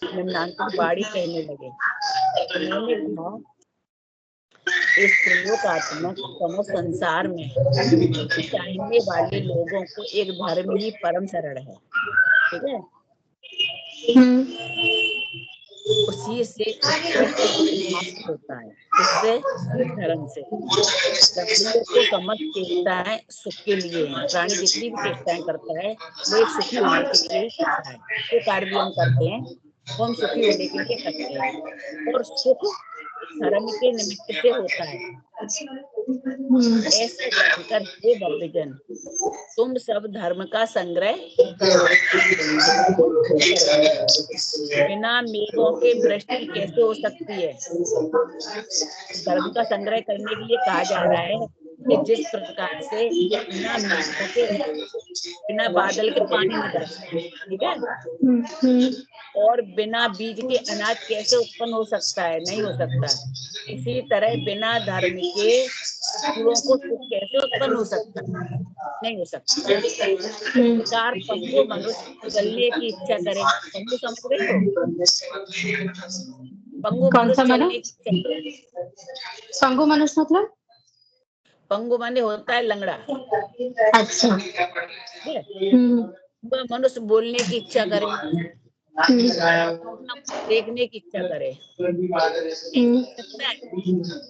निम्नांकित बाड़ी कहने लगे। उन्होंने कहा, इस त्रिलोकात्मक समस्त संसार में चाहने वाले लोगों को एक धर्म ही परम शरण है। ठीक है, उसी से नाश होता है। इससे धर्म से प्राणियों को समस्त चेष्टाएं सुख के लिए हैं। प्राणी जितनी भी चेष्टाएं करता है वो एक सुखी होने के लिए ही करता है। जो कार्य भी हम करते हैं वो हम सुखी होने के लिए करते हैं, और सुख धर्म के निमित्त से होता है। ऐसे जानकर हे भक्तजन, तुम सब धर्म का संग्रह करो। बिना मेघों के वृष्टि कैसे हो सकती है? धर्म का संग्रह करने के लिए कहा जा रहा है कि जिस प्रकार से बिना मेघों के, बिना बादल के पानी नहीं बरसता, ठीक है, और बिना बीज के अनाज कैसे उत्पन्न हो सकता है? नहीं हो सकता। इसी तरह बिना धर्म के जीवों को सुख कैसे उत्पन्न हो सकता है? नहीं हो सकता। कार पंगु मनुष्य चलने की इच्छा करे। पंगु समझ रही हो? पंगु मनुष्य चलने की इच्छा। पंगु मनुष्य मतलब? पंगु माने होता है लंगड़ा। अच्छा। मनुष्य बोलने की इच्छा करे, देखने की इच्छा करे,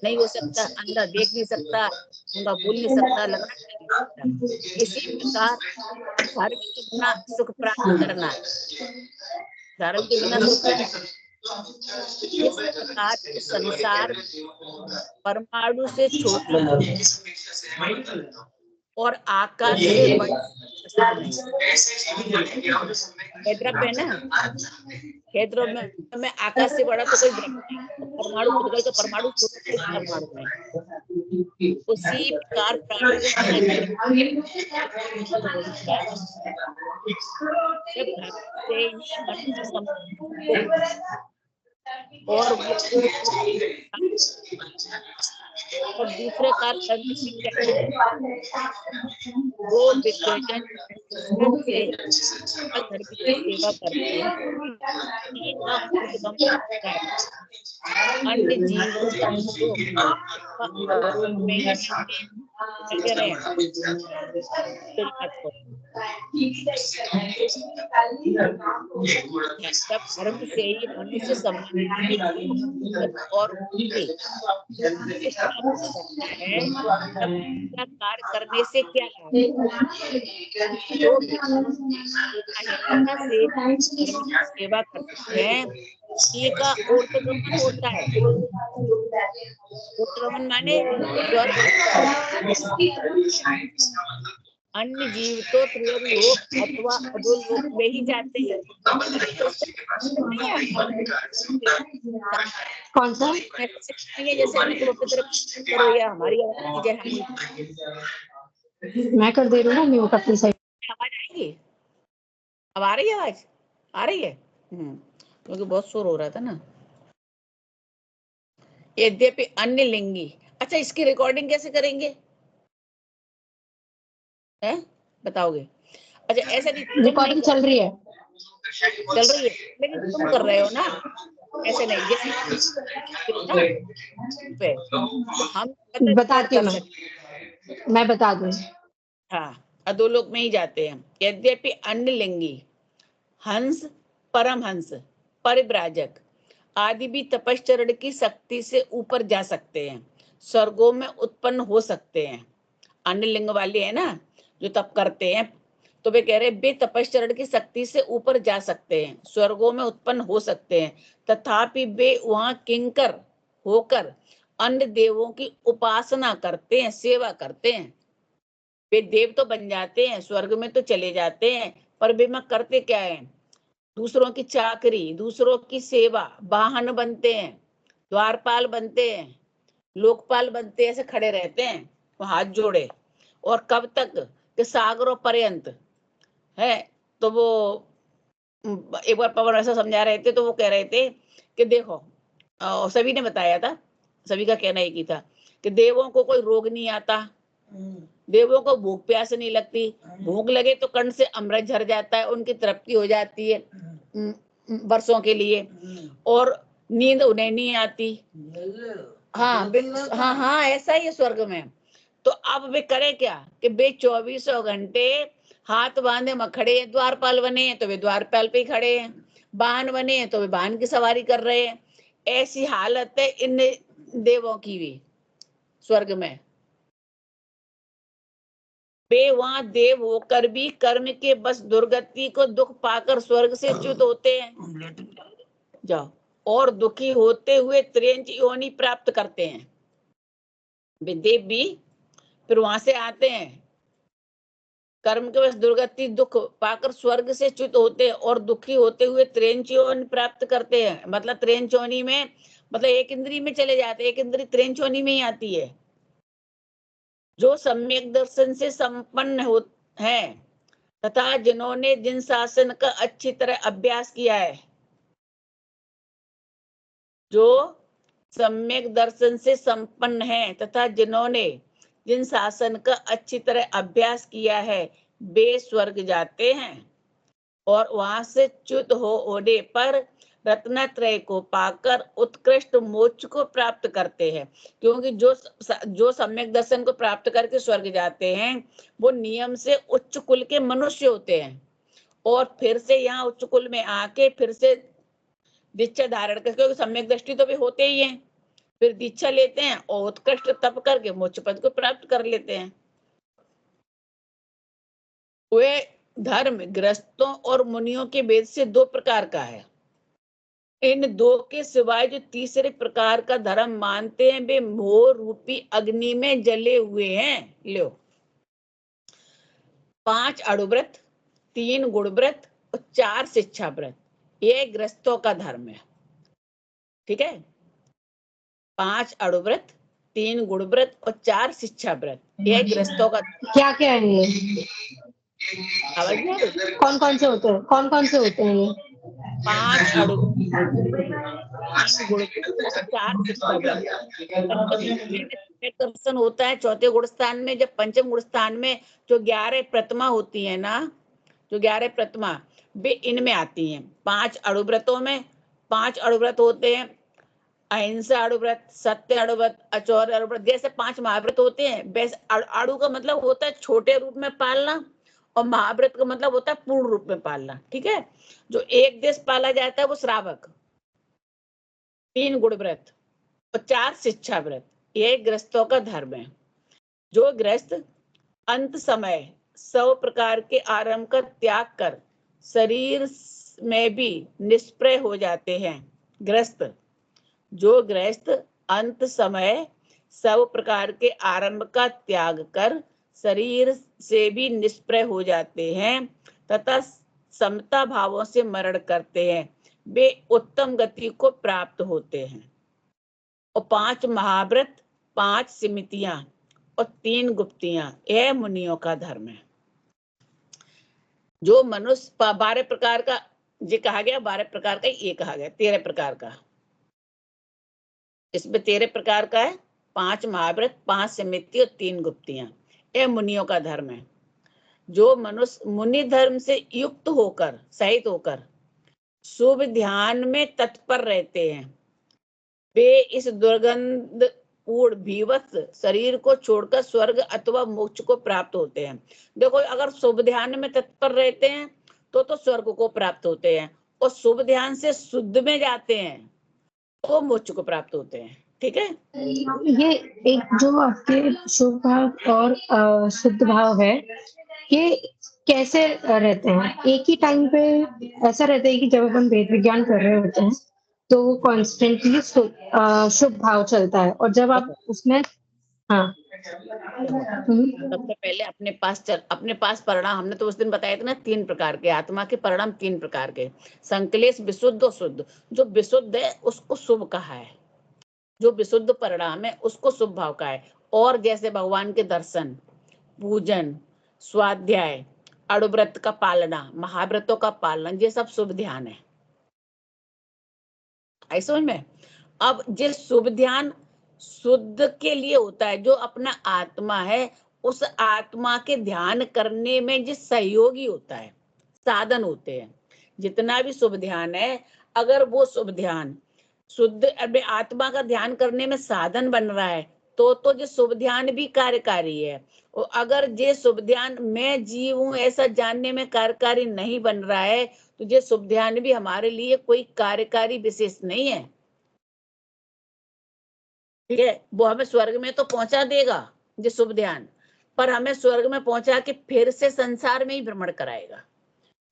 नहीं हो सकता। अंधा देख नहीं सकता, अंधा बोल नहीं सकता, लंगड़ा चल नहीं सकता। इसी प्रकार धर्म के बिना सुख प्राप्त करना, धर्म के बिना सुख, इस प्रकार संसार परमाणु से छोटा और आकाश से बड़ा नहीं। द्रव्य है ना, क्षेत्रों में आकाश से बड़ा तो कोई द्रव्य नहीं। परमाणु खुद का तो परमाणु परमाणु है। उसी प्रकार और दूसरे कार्य करने से क्या है? वो विद्वजन से धर्म की सेवा करते हैं, अन्य जीवों में ही क्या करें? जब धर्म से ही मनुष्य संबंधित और कार्य करने से क्या है? सेवा करते हैं, का ऊर्ध्वगमन होता है। ऊर्ध्वगमन माने अन्य जीव तो त्रिलोक अथवा अधोलोक में ही जाते हैं। कौन सा? जैसे करो या हमारी आवाज मैं कर दे रही हूँ ना म्यूट अपनी साइड। आवाज आएगी? अब आ रही है आवाज? आ रही है? क्योंकि बहुत शोर हो रहा था ना। यद्यपि अन्य लिंगी। अच्छा, इसकी रिकॉर्डिंग कैसे करेंगे? है बताओगे? अच्छा, ऐसा नहीं, रिकॉर्डिंग चल रही है लेकिन तुम कर रहे हो ना, ऐसे नहीं। जैसे हम बताती हूँ, मैं बता दूं। हाँ, अधोलोक में ही जाते हैं। यद्यपि अन्य लिंगी हंस, परमहंस, परिव्राजक आदि भी तपश्चरण की शक्ति से ऊपर जा सकते हैं, स्वर्गों में उत्पन्न हो सकते हैं। अन्य लिंग वाले है ना जो तप करते हैं, तो वे कह रहे वे तपश्चरण की शक्ति से ऊपर जा सकते हैं, स्वर्गों में उत्पन्न हो सकते हैं, तथापि वे वहां किंकर होकर अन्य देवों की उपासना करते हैं, सेवा करते हैं। वे देव तो बन जाते हैं, स्वर्ग में तो चले जाते हैं, पर वे में करते क्या है? दूसरों की चाकरी, दूसरों की सेवा, वाहन बनते हैं, द्वारपाल बनते हैं, लोकपाल बनते हैं, ऐसे खड़े रहते हैं हाथ जोड़े। और कब तक? कि सागरों पर्यंत है। तो वो एक बार पवन ऐसा समझा रहे थे, तो वो कह रहे थे कि देखो, सभी ने बताया था, सभी का कहना एक ही था कि देवों को कोई रोग नहीं आता, देवों को भूख प्यास नहीं लगती, भूख लगे तो कर्ण से अमृत झर जाता है, उनकी तृप्ति हो जाती है। वर्षों के लिए, और नींद उन्हें नहीं आती। हाँ हाँ हाँ, ऐसा ही है स्वर्ग में। तो अब वे करे क्या कि वे 24 घंटे हाथ बांधे खड़े हैं। द्वारपाल बने हैं तो वे द्वारपाल पे ही खड़े हैं, वाहन बने हैं तो वे वाहन की सवारी कर रहे हैं। ऐसी हालत है इन देवों की भी स्वर्ग में। वे वहां देव होकर भी कर्म के बस दुर्गति को दुख पाकर स्वर्ग से च्युत होते हैं, जाओ, और दुखी होते हुए त्रेंच योनि प्राप्त करते हैं। वे देव भी फिर वहां से आते हैं, कर्म के बस दुर्गति दुख पाकर स्वर्ग से च्युत होते हैं और दुखी होते हुए त्रेंच योनि प्राप्त करते हैं। मतलब त्रेंच योनि में मतलब एक इंद्री में चले जाते हैं, एक इंद्री त्रेंच योनि में ही आती है। जो सम्यक दर्शन से संपन्न हो है तथा जिन्होंने जिन शासन का अच्छी तरह अभ्यास किया है, जो सम्यक दर्शन से संपन्न है तथा जिन्होंने जिन शासन का अच्छी तरह अभ्यास किया है, वे स्वर्ग जाते हैं और वहां से च्युत होने पर रत्नत्रय को पाकर उत्कृष्ट मोक्ष को प्राप्त करते हैं। क्योंकि जो सम्यक दर्शन को प्राप्त करके स्वर्ग जाते हैं वो नियम से उच्च कुल के मनुष्य होते हैं, और फिर से यहाँ उच्च कुल में आके फिर से दीक्षा धारण करके, क्योंकि सम्यक दृष्टि तो भी होते ही हैं, फिर दीक्षा लेते हैं और उत्कृष्ट तप करके मोक्ष पद को प्राप्त कर लेते हैं। वे धर्म गृहस्थों और मुनियों के भेद से दो प्रकार का है। इन दो के सिवाय जो तीसरे प्रकार का धर्म मानते हैं वे मोह रूपी अग्नि में जले हुए हैं। लो, 5 अणुव्रत, 3 गुणव्रत और 4 शिक्षा व्रत, ये गृहस्थों का धर्म है। ठीक है, 5 अणुव्रत, 3 गुणव्रत और 4 शिक्षा व्रत, ये गृहस्थों का। क्या क्या है ये? आवाज नहीं आ रही? कौन कौन से होते हैं, कौन कौन से होते हैं ये? 5 अणुव्रत, 3 गुणव्रत और 4 शिक्षा व्रत। दर्शन होता है चौथे गुण स्थान में। जब पंचम गुण स्थान में जो 11 प्रतिमा होती है ना, जो 11 प्रतिमा वे इनमें आती हैं। 5 अणुव्रतों में 5 अणुव्रत होते हैं, अहिंसा अणुव्रत, सत्य अणुव्रत, अचौर्य अणुव्रत। जैसे 5 महाव्रत होते हैं वैसे अणु का मतलब होता है छोटे रूप में पालना, और महाव्रत का मतलब होता है पूर्ण रूप में पालना। ठीक है, जो एक देश पाला जाता है वो श्रावक, 3 गुण व्रत और 4 शिक्षा व्रत, ये गृहस्थों का धर्म है। जो गृहस्थ अंत समय 100 प्रकार के आरंभ का त्याग कर शरीर में भी निष्प्रय हो जाते हैं। गृहस्थ, जो गृहस्थ अंत समय 100 प्रकार के आरंभ का त्याग कर शरीर से भी निष्प्रय हो जाते हैं तथा समता भावों से मरण करते हैं, वे उत्तम गति को प्राप्त होते हैं। और 5 महाव्रत, 5 सिमितियां और 3 गुप्तियां, यह मुनियों का धर्म है। जो मनुष्य 12 प्रकार का ये कहा गया, 12 प्रकार का ये कहा गया, 13 प्रकार का। इसमें 13 प्रकार का है, 5 महाव्रत, 5 सिमिति और 3 गुप्तियां, यह मुनियों का धर्म है। जो मनुष्य मुनि धर्म से युक्त होकर सहित होकर शुभ ध्यान में तत्पर रहते हैं, वे इस दुर्गंध पूर्ण भीवत्स शरीर को छोड़कर स्वर्ग अथवा मोक्ष को प्राप्त होते हैं। देखो, अगर शुभ ध्यान में तत्पर रहते हैं तो स्वर्ग को प्राप्त होते हैं, और शुभ ध्यान से शुद्ध में जाते हैं तो मोक्ष को प्राप्त होते हैं। ठीक है, ये एक जो आपके शुभ भाव और शुद्ध भाव है, ये कैसे रहते हैं? एक ही टाइम पे ऐसा रहता है कि जब अपन वेद विज्ञान कर रहे होते हैं तो वो कॉन्स्टेंटली शुभ भाव चलता है, और जब आप उसमें हाँ सबसे पहले अपने पास परिणाम, हमने तो उस दिन बताया था ना 3 प्रकार के आत्मा के परिणाम, 3 प्रकार के, संकलेश, विशुद्ध और शुद्ध। जो विशुद्ध है उसको शुभ कहा है, जो विशुद्ध परिणाम है उसको शुभ भाव का है। और जैसे भगवान के दर्शन, पूजन, स्वाध्याय, अणुव्रत का पालना, महाव्रतों का पालन, ये सब शुभ ध्यान है। आई समझ में? अब ये शुभ ध्यान शुद्ध के लिए होता है, जो अपना आत्मा है उस आत्मा के ध्यान करने में जो सहयोगी होता है, साधन होते हैं। जितना भी शुभ ध्यान है, अगर वो शुभ ध्यान शुद्ध अबे आत्मा का ध्यान करने में साधन बन रहा है, तो जो शुभ ध्यान भी कार्यकारी है। और अगर जे शुभ ध्यान मैं जीव हूं ऐसा जानने में कार्यकारी नहीं बन रहा है, तो ये शुभ ध्यान भी हमारे लिए कोई कार्यकारी विशेष नहीं है। ठीक है, वो हमें स्वर्ग में तो पहुंचा देगा ये शुभ ध्यान, पर हमें स्वर्ग में पहुंचा के फिर से संसार में ही भ्रमण कराएगा,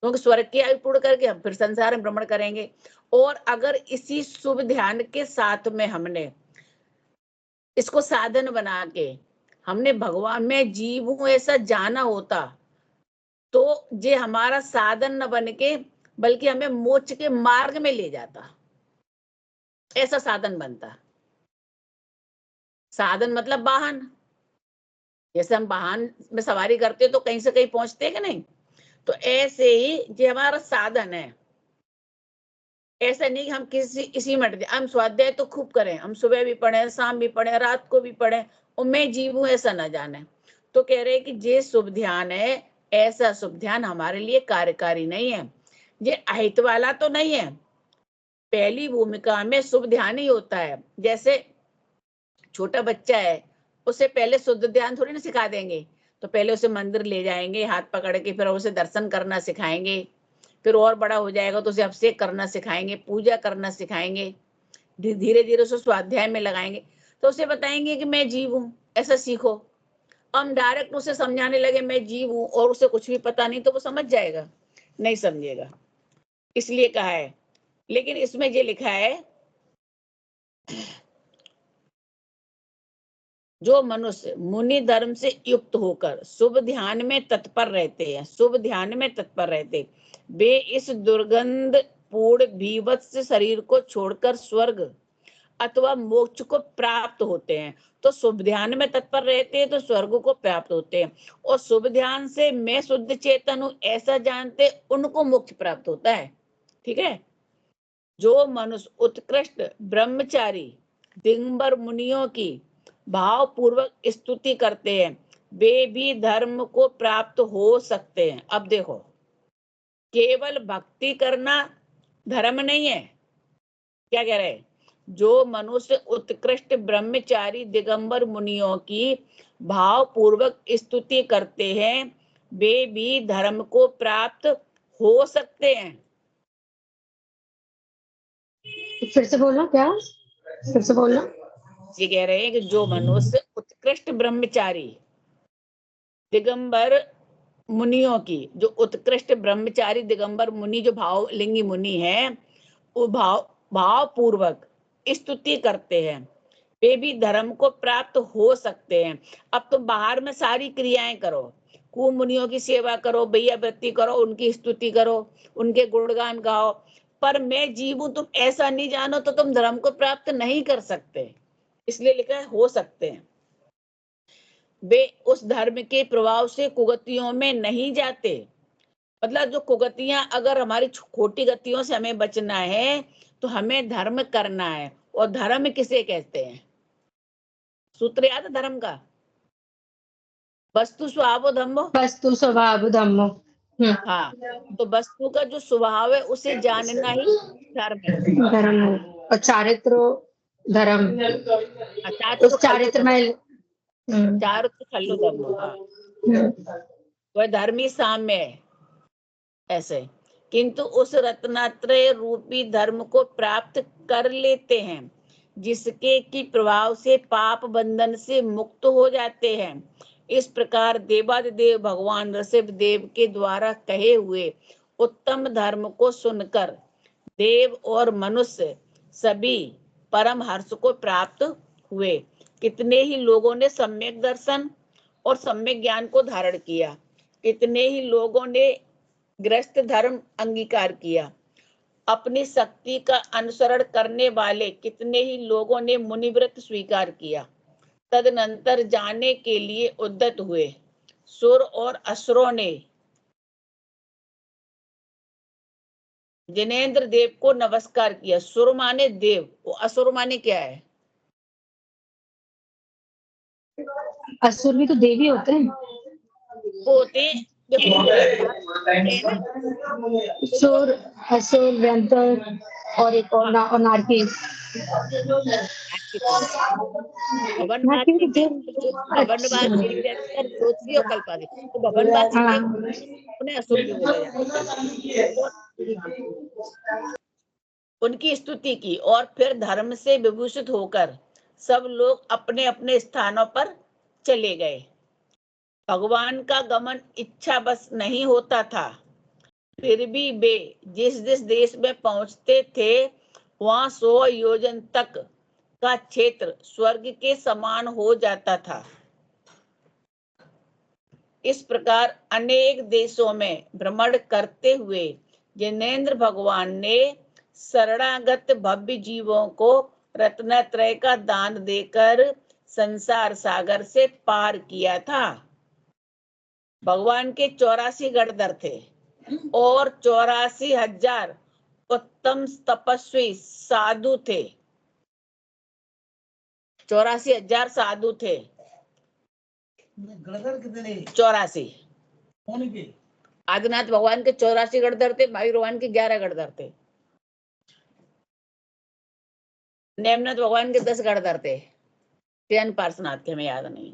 क्योंकि स्वर्ग की आयु पूर्ण करके हम फिर संसार में भ्रमण करेंगे। और अगर इसी शुभ ध्यान के साथ में हमने इसको साधन बना के हमने भगवान में जीव हूं ऐसा जाना होता, तो ये हमारा साधन न बन के बल्कि हमें मोक्ष के मार्ग में ले जाता, ऐसा साधन बनता। साधन मतलब वाहन, जैसे हम वाहन में सवारी करते तो कहीं से कहीं पहुंचते कि नहीं, तो ऐसे ही ये हमारा साधन है। ऐसा नहीं कि हम किसी इसी में हम स्वाध्याय तो खूब करें, हम सुबह भी पढ़े, शाम भी पढ़े, रात को भी पढ़े, और मैं जीव हूं ऐसा ना जाने। तो कह रहे कि ये शुभ ध्यान है, ऐसा शुभ ध्यान हमारे लिए कार्यकारी नहीं है। ये अहित वाला तो नहीं है। पहली भूमिका में शुभ ध्यान ही होता है। जैसे छोटा बच्चा है, उसे पहले शुद्ध ध्यान थोड़ी ना सिखा देंगे, तो पहले उसे मंदिर ले जाएंगे हाथ पकड़ के, फिर उसे दर्शन करना सिखाएंगे, फिर और बड़ा हो जाएगा तो उसे अभिषेक करना सिखाएंगे, पूजा करना सिखाएंगे, धीरे धीरे उसे स्वाध्याय में लगाएंगे, तो उसे बताएंगे कि मैं जीव हूं ऐसा सीखो। हम डायरेक्ट उसे समझाने लगे मैं जीव हूं और उसे कुछ भी पता नहीं, तो वो समझ जाएगा? नहीं समझेगा। इसलिए कहा है, लेकिन इसमें ये लिखा है जो मनुष्य मुनि धर्म से युक्त होकर शुभ ध्यान में तत्पर रहते हैं, शुभ ध्यान में तत्पर रहते, वे इस दुर्गंध पूर्ण भीभत्स शरीर को छोड़कर स्वर्ग अथवा मोक्ष को प्राप्त होते हैं। तो शुभ ध्यान में तत्पर रहते हैं तो स्वर्ग को प्राप्त होते हैं, और शुभ ध्यान से मैं शुद्ध चेतन हूं ऐसा जानते उनको मोक्ष प्राप्त होता है। ठीक है, जो मनुष्य उत्कृष्ट ब्रह्मचारी दिगंबर मुनियों की भाव पूर्वक स्तुति करते हैं, वे भी धर्म को प्राप्त हो सकते हैं। अब देखो, केवल भक्ति करना धर्म नहीं है। क्या कह रहे हैं? जो मनुष्य उत्कृष्ट ब्रह्मचारी दिगंबर मुनियों की भाव पूर्वक स्तुति करते हैं, वे भी धर्म को प्राप्त हो सकते हैं। फिर से बोलना, क्या? फिर से बोलना। ये कह रहे हैं कि जो मनुष्य उत्कृष्ट ब्रह्मचारी दिगंबर मुनियों की, जो उत्कृष्ट ब्रह्मचारी दिगंबर मुनि जो भावलिंगी मुनि है, वो भाव पूर्वक स्तुति करते हैं, वे भी धर्म को प्राप्त हो सकते हैं। अब तुम बाहर में सारी क्रियाएं करो, कुमुनियों की सेवा करो, भैया वृत्ति करो, उनकी स्तुति करो, उनके गुणगान गाओ, पर मैं जीव हूं तुम ऐसा नहीं जानो तो तुम धर्म को प्राप्त नहीं कर सकते। इसलिए लिखा है हो सकते हैं। वे उस धर्म के प्रभाव से कुगतियों में नहीं जाते। मतलब जो कुगतियां, अगर हमारी खोटी गतियों से हमें बचना है तो हमें धर्म करना है। और धर्म किसे कहते हैं? सूत्र याद है धर्म का? वस्तु स्वभाव धम्मो। वस्तु स्वभाव धम्मो। हाँ, तो वस्तु का जो स्वभाव है उसे जानना ही धर्म है। धर्म है। और चारित्र धर्म, चारित्र उस खल्लो चारित्र में चारित्र खल्लो धम्मो। हाँ, वह धर्मी साम्य है ऐसे, किंतु उस रत्नात्रय रूपी धर्म को प्राप्त कर लेते हैं जिसके की प्रभाव से पाप बंधन से मुक्त हो जाते हैं। इस प्रकार देवादिदेव भगवान ऋषभ देव के द्वारा कहे हुए उत्तम धर्म को सुनकर देव और मनुष्य सभी परम हर्ष को प्राप्त हुए। कितने ही लोगों ने सम्यक दर्शन और सम्यक ज्ञान को धारण किया, कितने ही लोगों ने गृहस्थ धर्म अंगीकार किया, अपनी शक्ति का अनुसरण करने वाले कितने ही लोगों ने मुनिव्रत स्वीकार किया, तदनंतर जाने के लिए उद्यत हुए। सुर और असुरों ने जिनेन्द्र देव को नमस्कार किया। सुर माने देव, वो असुर माने क्या है? असुर भी तो देवी होते हैं। वो होते जो है ना, सुर, असुर, व्यंतर और एक और हाँ, नारकी। नारकी तो नहीं। भवनवाद नारकी के तो भवनवाद, अच्छा। दिव्यंतर, ज्योतिषी और कल्पादी, तो भवनवाद से हाँ। क्या, उन्हें असुर भी बोला जाता है। और उनकी स्तुति की और फिर धर्म से विभूषित होकर सब लोग अपने अपने स्थानों पर चले गए। भगवान का गमन इच्छा बस नहीं होता था, फिर भी वे जिस जिस देश में पहुंचते थे वहां 100 योजन तक का क्षेत्र स्वर्ग के समान हो जाता था। इस प्रकार अनेक देशों में भ्रमण करते हुए जिनेंद्र भगवान ने शरणागत भव्य जीवों को रत्नत्रय का दान देकर संसार सागर से पार किया था। भगवान के 84 गणधर थे और 84,000 उत्तम तपस्वी साधु थे। 84,000 साधु थे। गणधर कितने? 84। कौन के? आदिनाथ भगवान के 84 गणधर थे, महावीर भगवान के 11 गणधर थे, नेमनाथ भगवान के 10 गणधर थे, जैन पार्श्वनाथ के हमें याद नहीं।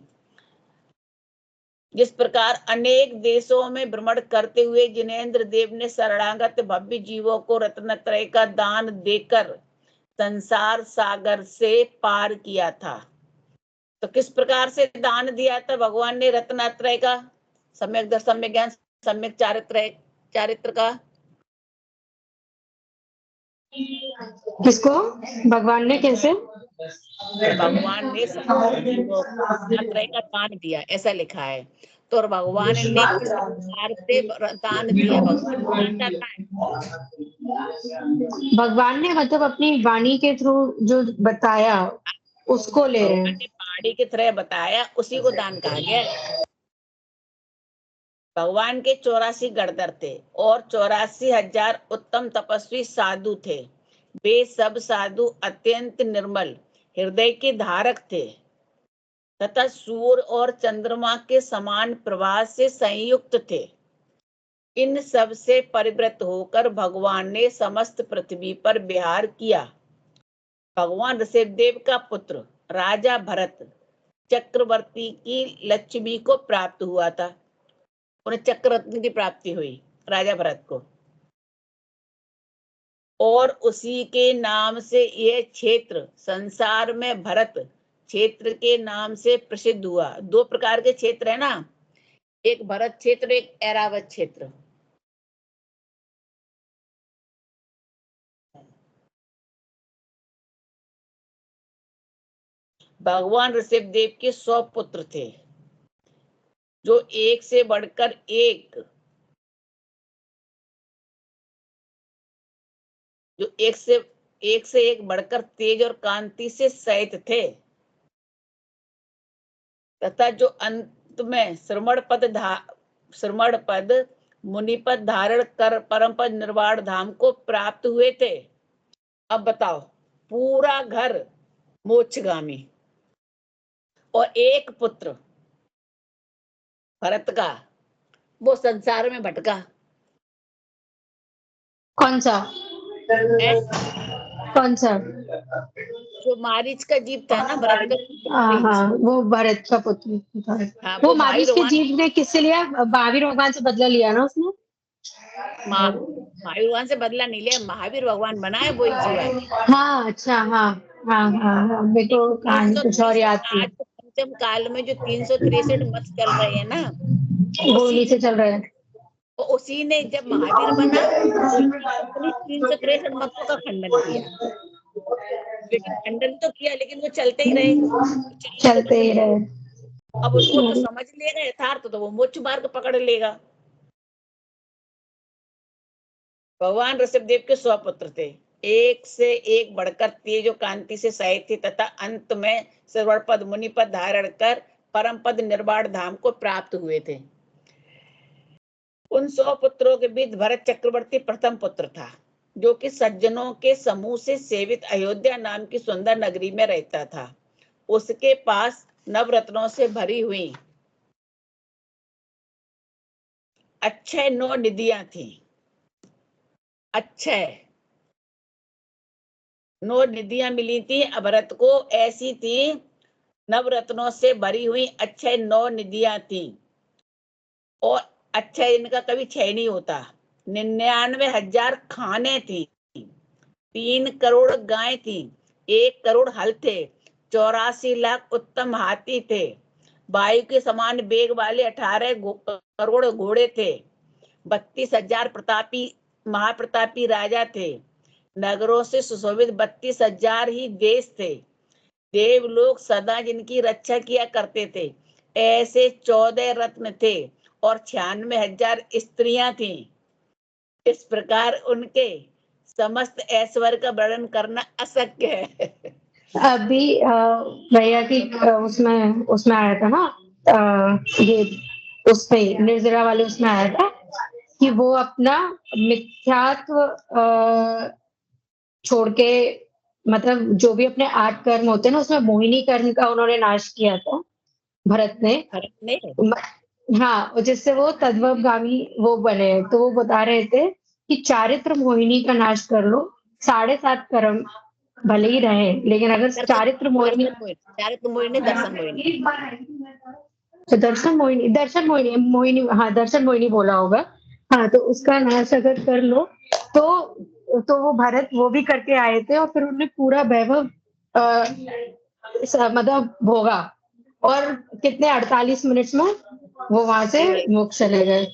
जिस प्रकार अनेक देशों में भ्रमण करते हुए जिनेंद्र देव ने शरणागत भव्य जीवों को रत्नत्रय का दान देकर संसार सागर से पार किया था। तो किस प्रकार से दान दिया था भगवान ने रत्नत्रय का? सम्यक दर्शन, सम्यक ज्ञान, सम्यक चारित्र का। किसको? भगवान ने कैसे? भगवान ने समस्त जीवों को रत्नत्रय का दान दिया, ऐसा लिखा है। तो और भगवान ने किस प्रकार से दान दिया? भगवान बताना चाहता है। भगवान ने मतलब अपनी वाणी के थ्रू जो बताया उसको ले रहे भगवान हैं। ने पहाड़ी की तरह बताया, उसी को दान कहा गया है। भगवान के 84 गणधर थे और 84,000 उत्तम तपस्वी साधु थे। वे सब साधु अत्यंत निर्मल हृदय के धारक थे तथा सूर्य और चंद्रमा के समान प्रभाव से संयुक्त थे। इन सब से परिवृत होकर भगवान ने समस्त पृथ्वी पर विहार किया। भगवान ऋषभदेव का पुत्र राजा भरत चक्रवर्ती की लक्ष्मी को प्राप्त हुआ था। उन्हें चक्ररत्न की प्राप्ति हुई राजा भरत को, और उसी के नाम से यह क्षेत्र संसार में भरत क्षेत्र के नाम से प्रसिद्ध हुआ। 2 प्रकार के क्षेत्र है ना, एक भरत क्षेत्र, एक ऐरावत क्षेत्र। भगवान ऋषभदेव के 100 पुत्र थे, जो एक से बढ़कर एक, जो एक से एक बढ़कर तेज और कांति से सहित थे, तथा जो अंत में श्रमण पद मुनि पद धारण कर परम पद निर्वाण धाम को प्राप्त हुए थे। अब बताओ, पूरा घर मोक्षगामी और एक पुत्र भरत का वो संसार में भटका कौन सा? है। कौन सा? जो मारीच का जीव था ना, भरत का मारीच। हाँ, वो भरत का पुत्र था। हाँ, वो वो महावीर मारीच के भगवान, जीव ने किससे लिया? महावीर भगवान से बदला लिया ना उसने। महावीर भगवान से बदला नहीं लिया, महावीर भगवान बनाए वही जीवात्मा। हाँ, अच्छा, हाँ, हाँ, हाँ, हाँ, मेरे को कहानी कुछ और 363 याद थी। आज पंचम काल में जो 363 मत चल रहे हैं ना, वो उसी उन्हीं से चल रहा है। उसी ने जब महावीर बना उसी ने अपनी 363 मतों का खंडन किया। लेकिन खंडन तो किया, लेकिन वो चलते ही रहे, चलने को चलते बंद ही नहीं रहे। हुआ। अब वो तो समझ लेगा यथार्थ, तो वो मोक्ष मार्ग पकड़ लेगा। भगवान ऋषभदेव के 100 पुत्र थे, एक से एक बढ़कर तेज और कांति से सहित थे, तथा अंत में सर्वण पद मुनि पद धारण कर परम पद निर्वाण धाम को प्राप्त हुए थे। उन 100 पुत्रों के बीच भरत चक्रवर्ती प्रथम पुत्र था, जो कि सज्जनों के समूह से सेवित अयोध्या नाम की सुंदर नगरी में रहता था। उसके पास नवरत्नों से भरी हुई अक्षय 9 निधियां थी। अक्षय 9 निधियां मिली थी भरत को, ऐसी थी नवरत्नों से भरी हुई अक्षय 9 निधियां थी। और अक्षय इनका कभी क्षय नहीं होता। 99,000 खाने थी, 3 करोड़ गाय थी, 1 करोड़ हल थे, 84 लाख उत्तम हाथी थे, वायु के समान वेग वाले 18 करोड़ घोड़े थे, 32,000 प्रतापी महाप्रतापी राजा थे, नगरों से सुशोभित 32,000 ही देश थे, देवलोक सदा जिनकी रक्षा किया करते थे, ऐसे 14 रत्न थे और 96,000 स्त्रियां थीं। इस प्रकार उनके समस्त ऐश्वर्य का वर्णन करना अशक्य है। अभी भैया की उसमें उसमें आया था ना, ये उसमें निर्जरा वाले उसमें आया था कि वो अपना मिथ्यात्व छोड़ के, मतलब जो भी अपने 8 कर्म होते हैं ना, उसमें मोहिनी कर्म का उन्होंने नाश किया था भरत ने। भरत ने हाँ, और जिससे वो तद्भवगामी वो बने। तो वो बता रहे थे कि चारित्र मोहिनी का नाश कर लो, 7.5 कर्म भले ही रहे, लेकिन अगर दर्शन चारित्र मोहिनी, दर्शन मोहिनी, चारित्र मोहिनी, दर्शन मोहिनी। तो दर्शन मोहिनी हाँ, दर्शन मोहिनी बोला होगा। हाँ, तो उसका नाश अगर कर लो तो वो भरत वो भी करके आए थे, और फिर उन्होंने पूरा वैभव मतलब भोगा, और कितने 48 मिनट में वो वहां से मोक्ष चले गए।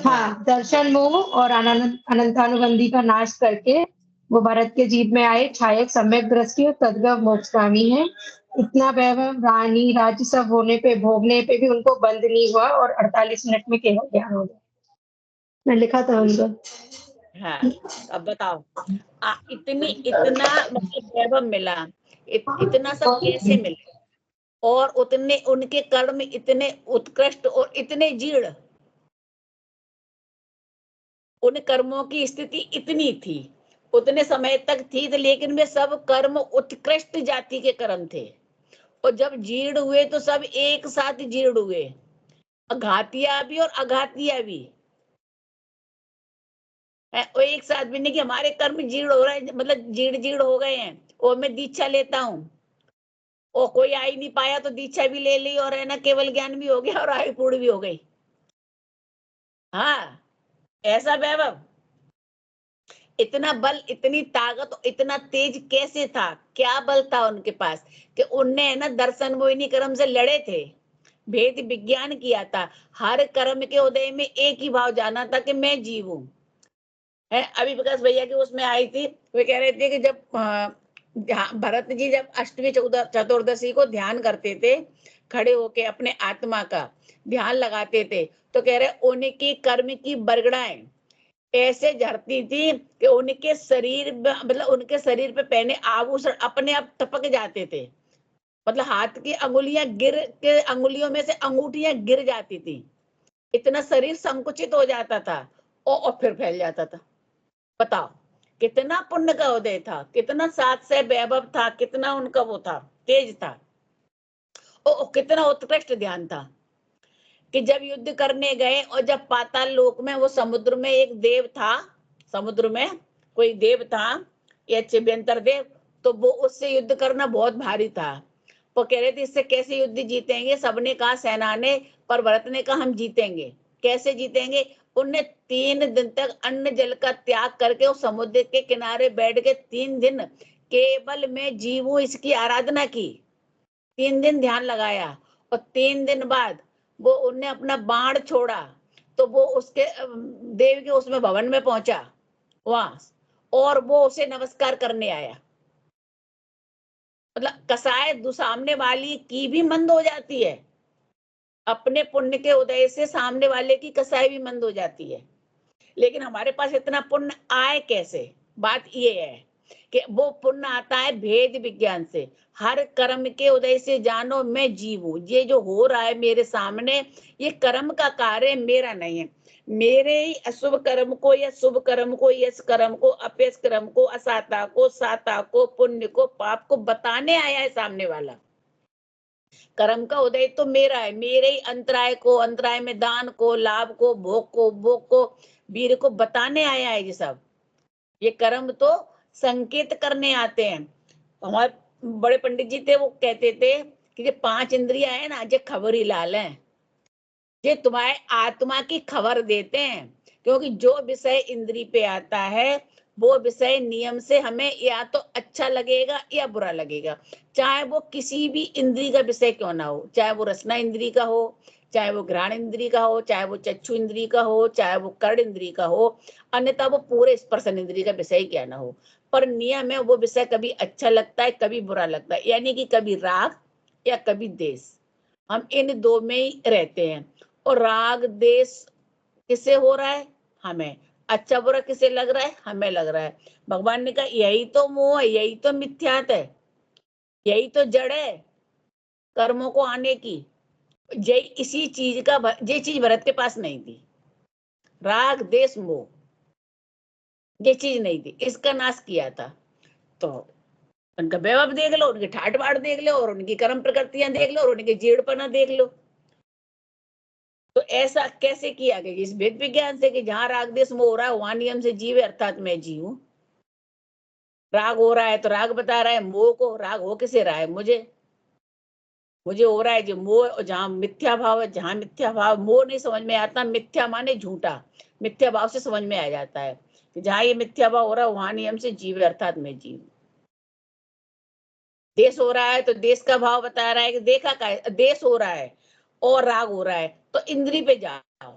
हाँ, दर्शन मोह और अनंतानुबंधी का नाश करके वो भरत के जीव में आए, छायक सम्यक दृष्टि और तद्गव मोक्षगामी है। इतना वैभव रानी राज्य सब होने पे, भोगने पे भी उनको बंद नहीं हुआ, और 48 मिनट में केवल ज्ञान हो गया। मैं लिखा था उनको। हाँ, अब बताओ, इतना मतलब वैभव मिला, इतना सब कैसे मिला? और उतने उनके कर्म इतने उत्कृष्ट और इतने जीर्ण, उन कर्मों की स्थिति इतनी थी, उतने समय तक थी, तो लेकिन वे सब कर्म उत्कृष्ट जाति के कर्म थे। और जब जीर्ण हुए तो सब एक साथ जीर्ण हुए, घातिया भी और अघातिया भी है। और एक साथ भी नहीं कि हमारे कर्म जीर्ण हो रहे हैं, मतलब जीर्ण जीर्ण हो गए हैं और मैं दीक्षा लेता हूँ, और कोई आ ही नहीं पाया तो दीक्षा भी ले ली, और है ना केवल ज्ञान भी हो गया और आयु पूर्ण भी हो गई। हाँ, ऐसा वैभव, इतना बल, इतनी ताकत, इतना तेज कैसे था? क्या बल था उनके पास कि उनने है ना दर्शन मोहिनी कर्म से लड़े थे, भेद विज्ञान किया था, हर कर्म के उदय में एक ही भाव जाना था कि मैं जीव हूं। है, अभी विकास भैया की उसमें आई थी, वे कह रहे थे कि जब भरत जी जब अष्टमी चतुर्दशी को ध्यान करते थे, खड़े होके अपने आत्मा का ध्यान लगाते थे, तो कह रहे उनकी कर्म की बरगड़ाएं ऐसे झरती थी कि उनके शरीर मतलब उनके शरीर पे पहने आभूषण अपने आप टपक जाते थे, मतलब हाथ की अंगुलियां गिर के, अंगुलियों में से अंगूठियां गिर जाती थी, इतना शरीर संकुचित हो जाता था और फिर फैल जाता था। बताओ, कितना पुण्य का उदय था, कितना साथ से वैभव था, कितना उनका वो था, तेज था, और कितना उत्कृष्ट ध्यान था कि जब युद्ध करने गए और जब पाताल लोक में वो समुद्र में एक देव था, समुद्र में कोई देव था, या चिव्यंतर देव, तो वो उससे युद्ध करना बहुत भारी था। वो कह रहे थे इससे कैसे युद्ध जीतेंगे, सबने कहा सेना ने, पर भरत ने कहा हम जीतेंगे। कैसे जीतेंगे? उनने 3 दिन तक अन्न जल का त्याग करके उस समुद्र के किनारे बैठ के 3 दिन केवल मैं जीव हूं इसकी आराधना की, 3 दिन ध्यान लगाया, और 3 दिन बाद वो उनने अपना बाण छोड़ा, तो वो उसके देव के उसमें भवन में पहुंचा वहां, और वो उसे नमस्कार करने आया। मतलब कसाय सामने वाली की भी मंद हो जाती है, अपने पुण्य के उदय से सामने वाले की कसाई भी मंद हो जाती है। लेकिन हमारे पास इतना पुण्य आए कैसे? बात ये है कि वो पुण्य आता है भेद विज्ञान से। हर कर्म के उदय से जानो मैं जीव हूं, ये जो हो रहा है मेरे सामने, ये कर्म का कार्य मेरा नहीं है। मेरे ही अशुभ कर्म को या शुभ कर्म को, यश कर्म को, अपयश कर्म को, असाता को, साता को, पुण्य को, पाप को बताने आया है सामने वाला। कर्म का उदय तो मेरा है, मेरे ही अंतराय को, अंतराय में दान को, लाभ को, भोग को, वीर को बताने आया है ये सब। ये कर्म तो संकेत करने आते हैं। हमारे बड़े पंडित जी थे, वो कहते थे कि ये 5 इंद्रियां है ना, ये खबरी लाल है, ये तुम्हारे आत्मा की खबर देते हैं। क्योंकि जो विषय इंद्री पे आता है, वो विषय नियम से हमें या तो अच्छा लगेगा या बुरा लगेगा, चाहे वो किसी भी इंद्री का विषय क्यों ना हो, चाहे वो रसना इंद्री का हो, चाहे वो घ्राण इंद्री का हो, चाहे वो चक्षु इंद्री का हो, चाहे वो कर्ण इंद्री का हो, अन्यथा वो पूरे स्पर्शन इंद्री का विषय क्या ना हो, पर नियम है वो विषय कभी अच्छा लगता है, कभी बुरा लगता है, यानी कि कभी राग या कभी देश। हम इन दो में ही रहते हैं। और राग देश किससे हो रहा है? हमें। अच्छा बुरा किसे लग रहा है? हमें लग रहा है। भगवान ने कहा यही तो मोह है, यही तो मिथ्यात है, यही तो जड़ है कर्मों को आने की। यही इसी चीज का ये चीज भरत के पास नहीं थी, राग देश मोह, ये चीज नहीं थी, इसका नाश किया था। तो उनका वैभव देख लो, उनकी ठाट बाट देख लो, और उनकी कर्म प्रकृतियां देख लो, और उनके जीड़पना देख लो। तो ऐसा कैसे किया गया? इस वेद विज्ञान से कि जहां राग देश मोह हो रहा है वहां नियम से जीवे, अर्थात मैं जीऊं। राग हो रहा है तो राग बता रहा है, मोह को राग हो किसे रहा है? मुझे हो रहा है जो मोह, जहां मिथ्या भाव है, जहां मिथ्या भाव, मोह नहीं समझ में आता, मिथ्या माने झूठा, मिथ्या भाव से समझ में आ जाता है कि जहां ये मिथ्या भाव हो रहा है वहां नियम से जीव, अर्थात मैं जीव। देश हो रहा है तो देश का भाव बता रहा है कि देखा का देश हो रहा है और राग हो रहा है, तो इंद्री पे जाओ।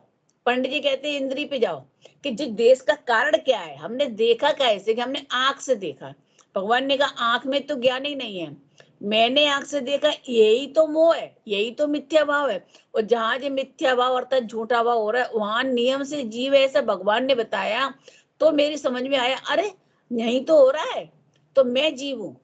पंडित जी कहते हैं इंद्री पे जाओ कि जो देश का कारण क्या है, हमने देखा कैसे, कि हमने आंख से देखा। भगवान ने कहा आंख में तो ज्ञान ही नहीं है, मैंने आंख से देखा, यही तो मोह है, यही तो मिथ्या भाव है। और जहां जो मिथ्या भाव अर्थात झूठा भाव हो रहा है वहां नियम से जीव है, ऐसा भगवान ने बताया। तो मेरी समझ में आया, अरे यही तो हो रहा है, तो मैं जीव हूं,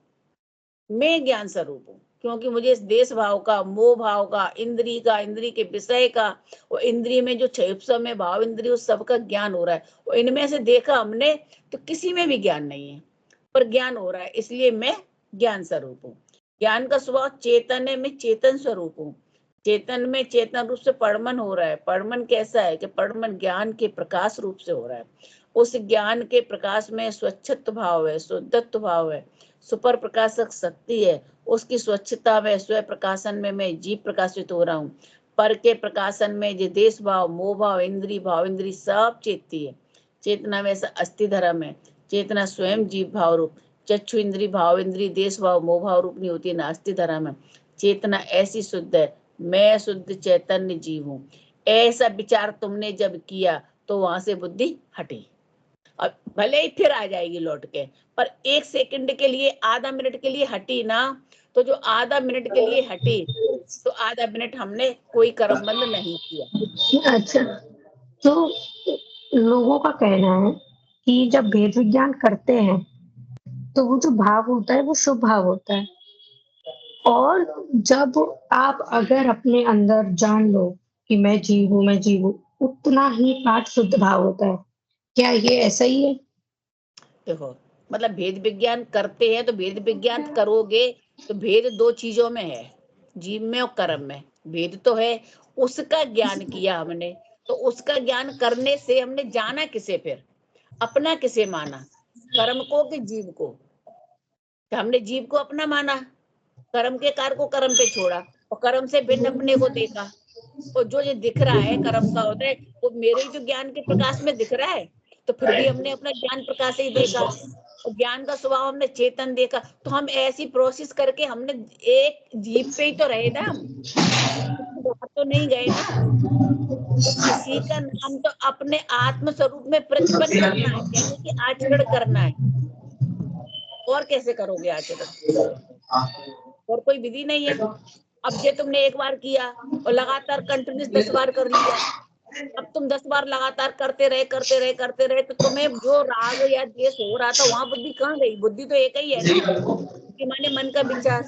मैं ज्ञान स्वरूप हूँ। क्योंकि मुझे इस देश भाव का, मोह भाव का, इंद्री के विषय का, और इंद्री में जो छह में भाव इंद्री, उस सब का ज्ञान हो रहा है। और इनमें से देखा हमने तो किसी में भी ज्ञान नहीं है, पर ज्ञान हो रहा है, इसलिए मैं ज्ञान स्वरूप हूँ। ज्ञान का स्वभाव चेतन है, मैं चेतन स्वरूप हूँ। चेतन में चेतन रूप से परमन हो रहा है। परमन कैसा है? कि परमन ज्ञान के प्रकाश रूप से हो रहा है। उस ज्ञान के प्रकाश में स्वच्छत्व भाव है, शुद्धत्व भाव है, सुपर प्रकाशक शक्ति है। उसकी स्वच्छता में, स्व प्रकाशन में मैं जीव प्रकाशित हो रहा हूँ। पर के प्रकाशन में जो देश भाव, मोह भाव, भाव इंद्री सब चेतती है। चेतना में ऐसा अस्थि धर्म है, चेतना स्वयं जीव भाव रूप। चक्षु इंद्री, भाव इंद्री, देश भाव, मोह भाव रूप नहीं होती, नास्ति धर्म है। चेतना ऐसी शुद्ध है, मैं शुद्ध चैतन्य जीव हूँ। ऐसा विचार तुमने जब किया तो वहां से बुद्धि हटी। अब भले ही फिर आ जाएगी लौट के, पर 1 सेकंड के लिए, आधा मिनट के लिए हटी ना, तो जो आधा मिनट के लिए हटी, तो आधा मिनट हमने कोई कर्म बंद नहीं किया। अच्छा, तो लोगों का कहना है कि जब भेद विज्ञान करते हैं तो वो जो भाव होता है वो शुभ भाव होता है, और जब आप अगर अपने अंदर जान लो कि मैं जीव हूँ, उतना ही पाठ शुद्ध भाव होता है। क्या ये ऐसा ही है? देखो, मतलब भेद विज्ञान करते हैं तो भेद विज्ञान करोगे तो भेद दो चीजों में है, जीव में और कर्म में भेद तो है। उसका ज्ञान किया हमने, तो उसका ज्ञान करने से हमने जाना किसे? फिर अपना किसे माना? कर्म को कि जीव को? तो हमने जीव को अपना माना, कर्म के कार्य को कर्म पे छोड़ा, और कर्म से भिन्न अपने को देखा। और जो ये दिख रहा है कर्म का होता है, वो मेरे ही तो ज्ञान के प्रकाश में दिख रहा है। तो फिर भी हमने अपना ज्ञान प्रकाश ही देखा, और ज्ञान का स्वभाव हमने चेतन देखा। तो हम ऐसी प्रोसेस करके हमने एक जीव पे ही तो रहे ना, हम बाहर तो नहीं गए ना। तो इसी का नाम तो अपने आत्म स्वरूप में प्रतिपन्न करना है, यानी कि आचरण करना है। और कैसे करोगे आचरण? और कोई विधि नहीं है। अब जे तुमने एक बार किया और लगातार कंटिन्यूस 10 बार कर लिया, अब तुम 10 बार लगातार करते रहे, तो तुम्हें जो राग या द्वेष हो रहा था वहां बुद्धि कहाँ गई? बुद्धि तो एक ही है ना, कि माने मन का विचार,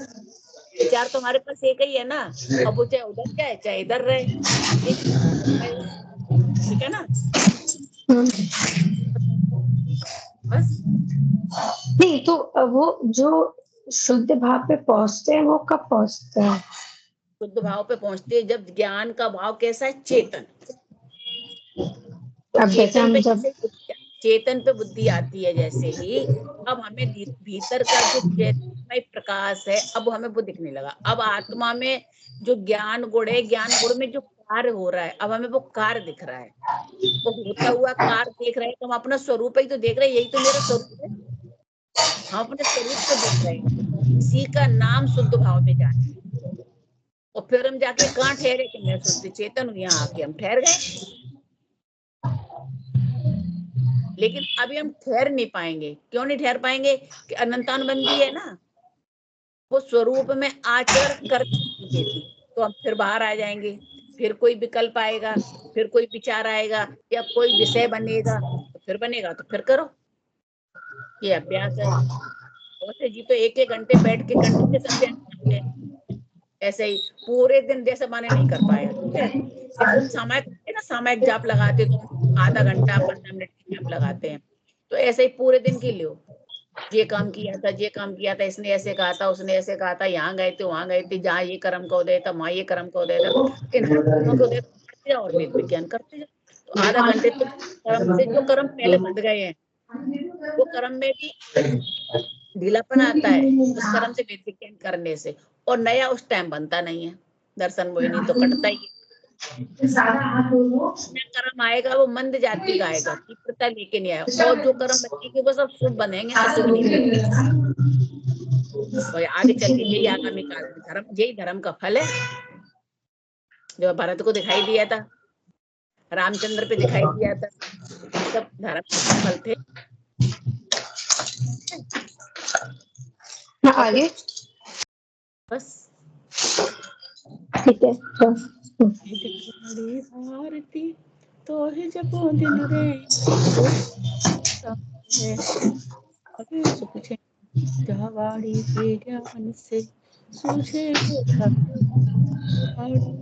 विचार तो हमारे पास एक ही है ना। अब वो चाहे उधर जाए चाहे इधर रहे, एक है, ठीक है ना? बस। नहीं तो वो जो शुद्ध भाव पे पहुंचते हैं वो कब पहुंचते हैं? शुद्ध भाव पे पहुंचती है जब ज्ञान का भाव कैसा है, चेतन। अब जैसे चेतन हम पे जब जैसे चेतन पे बुद्धि आती है जैसे ही, अब हमें भीतर का जो चैतन्यमय प्रकाश है अब हमें वो दिखने लगा। अब आत्मा में जो ज्ञान गुण है, ज्ञान गुण में जो कार्य हो रहा है, अब हमें वो कार्य दिख रहा है, वो होता हुआ कार्य देख रहे हैं। तो हम अपना स्वरूप ही तो देख रहे हैं, यही तो मेरा स्वरूप है। हम अपने स्वरूप को देख रहे हैं, इसी का नाम शुद्ध भाव में जाना। और फिर हम जाके कहाँ ठहरे कि मैं शुद्ध चेतन हूँ, यहाँ आके हम ठहर गए। लेकिन अभी हम ठहर नहीं पाएंगे। क्यों नहीं ठहर पाएंगे? कि अनंतानुबंधी है ना, वो स्वरूप में आचरण करने नहीं देती। तो हम फिर बाहर आ जाएंगे, फिर कोई विकल्प आएगा, फिर कोई विचार आएगा, या कोई विषय बनेगा, तो फिर बनेगा तो फिर करो। ये अभ्यास है। बहुत से जी तो 1-1 घंटे बैठ के कंटिन्यूस अभ्यास करते हैं। ऐसे ही पूरे दिन जैसे माने नहीं कर पाया, ठीक है। जैसे हम सामायिक करते हैं ना, सामायिक जाप लगाते तो आधा घंटा 15 मिनट की जाप लगाते हैं। तो ऐसे ही पूरे दिन की लो, ये काम किया था, ये काम किया था, इसने ऐसे कहा था, उसने ऐसे कहा था, यहाँ गए थे, वहां गए थे, जहाँ ये कर्म का उदय था, वहां ये कर्म का उदय था। इन कर्मों के उदय को करते जाओ और वेद विज्ञान करते जाओ। तो आधा घंटे तो कर्म से, जो कर्म पहले बंध गए हैं, वो कर्म में भी ढीलापन आता है उस कर्म से वेद विज्ञान करने से, और नया उस टाइम बनता नहीं है। दर्शन मोहिनी तो कटता ही है। नया कर्म आएगा वो मंद जाति का आएगा, तीव्रता लेके नहीं आएगा। और जो कर्म बनेंगे वो सब शुभ बनेंगे, अशुभ नहीं बनेंगे। और आगे चल के यही आगामी काल में धर्म, यही धर्म का फल है। जो भरत को दिखाई दिया था, रामचंद्र पे दिखाई दिया था, ये सब धर्म के फल थे। हाँ, और आगे कुछ बस। ठीक है। तो बड़ी भारती तो ही जपो दिन रे, तो है अभी सुख छे जवाड़ी के ज्ञान से सूझे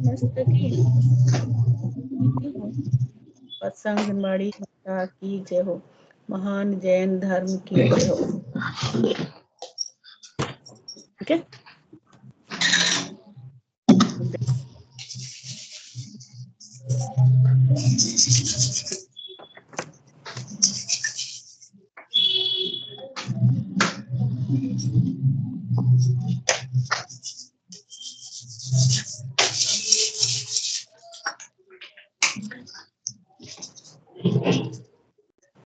मस्तकी सत्संग बड़ी माता की जय हो, महान जैन धर्म की जय हो। ठीक है।